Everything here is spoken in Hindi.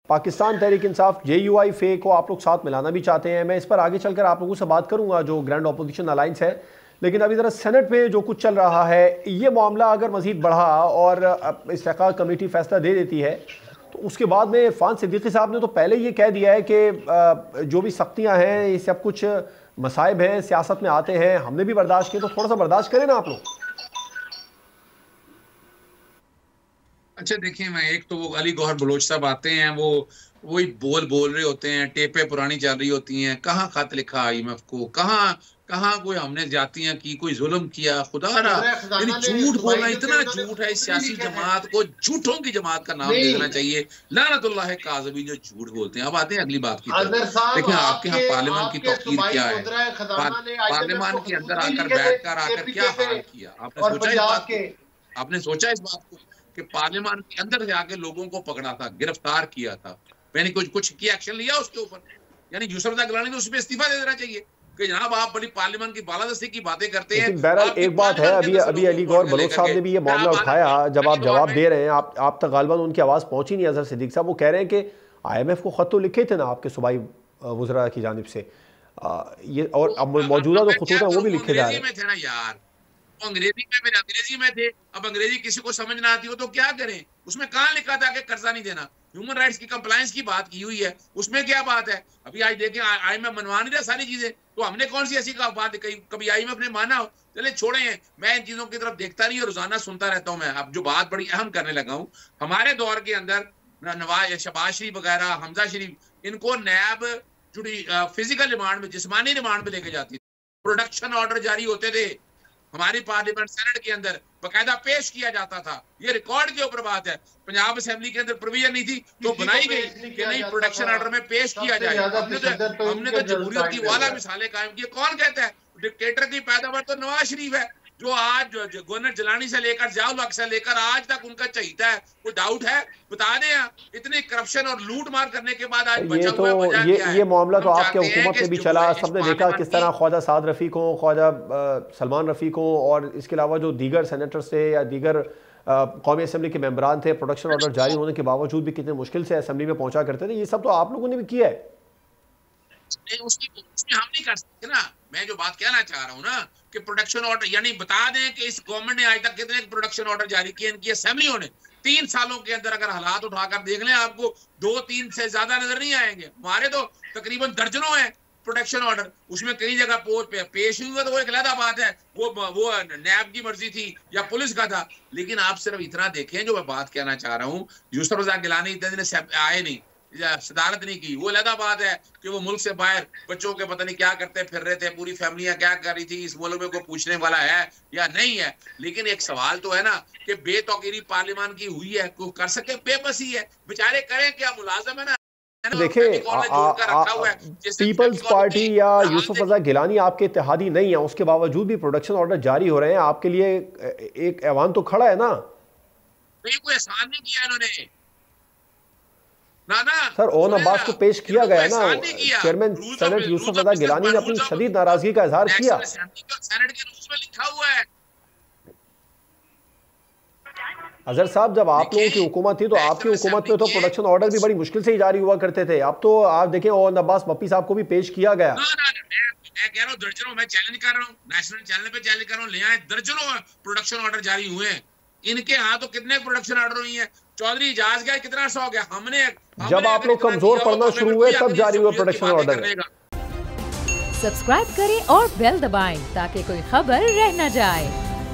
पाकिस्तान तहरीक इंसाफ JUI फे को आप लोग साथ मिलाना भी चाहते हैं। मैं इस पर आगे चलकर आप लोगों से बात करूंगा जो ग्रैंड अपोजिशन अलायंस है, लेकिन अभी ज़रा सेनेट में जो कुछ चल रहा है, ये मामला अगर मज़ीद बढ़ा और इस्तेकाल कमेटी फैसला दे देती है तो उसके बाद में इरफान सिद्दीकी साहब ने तो पहले ये कह दिया है कि जो भी सख्तियाँ हैं, ये सब कुछ मसाइब हैं, सियासत में आते हैं, हमने भी बर्दाश्त किए, तो थोड़ा सा बर्दाश्त करें ना आप लोग। अच्छा देखिए, मैं एक तो वो अली गौहर बलोच साहब आते हैं, वो वही बोल रहे होते हैं, टेपें पुरानी चल रही होती हैं, कहाँ खत लिखा IMF को, कहाँ कोई हमने जातियां की, कोई जुल्म किया, खुदा रहा, यानी झूठ बोलना इतना झूठ है। इस सियासी जमात को झूठों की जमात का नाम दे देना चाहिए, लानतुल्लाह काज़िबीन जो झूठ बोलते हैं। अब आते हैं अगली बात की तरफ। देखिए आपके यहाँ पार्लियामेंट की तौकीर क्या है, पार्लियामेंट के अंदर आकर बैठकर क्या हाल किया, आपने सोचा इस बात को कि पार्लियामेंट के अंदर से आके लोगों को पकड़ा था, गिरफ्तार किया था, मैंने कुछ किया, एक्शन लिया उसके ऊपर? यानी यूसुफ रज़ा गिलानी तो उसमें इस्तीफा दे देना चाहिए कि जनाब आप बड़ी पार्लियामेंट की बालादस्ती की बातें करते हैं। बहरहाल एक बात है, अभी अली गौहर बलोच साहब ने भी ये मामला उठाया, जब आप जवाब दे रहे हैं, आप तक गालिबन उनकी आवाज़ पहुंची नहीं। अजहर सिद्दीकी साहब वो कह रहे हैं कि IMF को खत तो लिखे थे ना आपके सूबाई वज़रा की जानिब से, ये और अब मौजूदा जो खतूत हैं वो भी लिखे जा रहे हैं। अंग्रेजी में, मेरे अंग्रेजी में थे, अब अंग्रेजी किसी को समझ ना आती हो तो क्या करें? उसमें कहाँ लिखा था कि कर्जा नहीं देना? ह्यूमन राइट्स की कंप्लायंस की बात की हुई है, उसमें क्या बात है? अभी आज देखें IMF मनवा नहीं रहा सारी चीजें, तो हमने कौन सी ऐसी बात कभी IMF ने माना हो? चले छोड़े हैं, मैं इन चीजों की तरफ देखता नहीं, रोजाना सुनता रहता हूँ मैं। अब जो बात बड़ी अहम करने लगा हूँ, हमारे दौर के अंदर नवाज शहबाज शरीफ वगैरह, हमजा शरीफ, इनको नैब जुड़ी फिजिकल रिमांड में, जिस्मानी रिमांड में लेके जाती थी, प्रोडक्शन ऑर्डर जारी होते थे, हमारी पार्लियामेंट सेनेट के अंदर बकायदा पेश किया जाता था। ये रिकॉर्ड के ऊपर बात है। पंजाब असेंबली के अंदर प्रोविजन नहीं थी तो बनाई गई कि नहीं, प्रोडक्शन ऑर्डर में पेश किया जाए। हमने तो जमहूरियत की वाला मिसालें कायम की। कौन कहता है डिक्टेटर की पैदावार तो नवाज शरीफ है, जो आज गवर्नर जिलानी से लेकर ज़ियाउल हक से लेकर आज तक उनका चहीता है। कोई डाउट है? बता दें। इतनी करप्शन और लूट मार करने के बाद आज बचा हुआ वजह क्या है? ये मामला तो आपके हुकूमत में भी चला, सबने देखा किस तरह ख्वाजा साद रफ़ी को, ख्वाजा सलमान रफ़ी को और इसके अलावा जो दीगर सेनेटर्स थे या दीगर कौमी असम्बली के मेंबरान थे, प्रोडक्शन ऑर्डर जारी होने के बावजूद भी कितने मुश्किल से असम्बली में पहुंचा करते थे। ये सब तो आप लोगों ने भी किया है। उसमें हम नहीं कर सकते ना। मैं जो बात कहना चाह रहा हूँ ना कि प्रोडक्शन ऑर्डर, यानी बता दें कि इस गवर्नमेंट ने आज तक कितने प्रोडक्शन ऑर्डर जारी किए इनकी असेंबलियों ने 3 सालों के अंदर। अगर हालात उठाकर देख लें, आपको 2-3 से ज्यादा नजर नहीं आएंगे। हमारे तो तकरीबन दर्जनों हैं प्रोडक्शन ऑर्डर, उसमें कई जगह पेश हुआ तो वो एक अलग बात है, वो नैब की मर्जी थी या पुलिस का था। लेकिन आप सिर्फ इतना देखें, जो मैं बात कहना चाह रहा हूँ, यूसुफ रज़ा गिलानी इतने दिन आए नहीं, सदारत नहीं की, वो अलग बात है कि वो मुल्क से बाहर बच्चों के पता नहीं क्या करते फिर रहे थे, पूरी फैमिलियां क्या कर रही थी, इस मुल्क में कोई पूछने वाला है या नहीं है। लेकिन एक सवाल तो है ना कि बेतौकीरी पार्लियामान की हुई है, कोई कर सके? बेबसी है, बेचारे करें क्या? मुलाजम है ना। देखिए, पीपल्स पार्टी या यूसुफ रज़ा गिलानी आपके इत्तेहादी नहीं है, उसके बावजूद भी प्रोडक्शन ऑर्डर जारी हो रहे हैं, आपके लिए एक ऐवान तो खड़ा है ना। कोई एहसान नहीं किया इन्होंने ना सर, ओन अब्बास को पेश किया गया ना, चेयरमैन सेनेट यूसुफ रज़ा गिलानी ने अपनी शदीद नाराजगी का इजहार किया। सेनेट के रूल्स में लिखा हुआ है। अजहर साहब, जब आप लोगों की हुकूमत थी तो आपकी हुकूमत में तो प्रोडक्शन ऑर्डर भी बड़ी मुश्किल से ही जारी हुआ करते थे। अब तो आप देखें, ओन अब्बास मप्पी साहब को भी पेश किया गया। मैं कह रहा हूँ दर्जनों, मैं चैलेंज कर रहा हूँ, नेशनल चैनल पे चैलेंज कर रहा हूँ, ले आए दर्जनों प्रोडक्शन ऑर्डर जारी हुए हैं। इनके यहाँ तो कितने प्रोडक्शन ऑर्डर हुई है? चौधरी इजाज गया, कितना सौ गया? हमने जब आप लोग कमजोर पड़ना शुरू हुए तब जारी हुए प्रोडक्शन ऑर्डर। सब्सक्राइब करें और बेल दबाएं ताकि कोई खबर रह न जाए।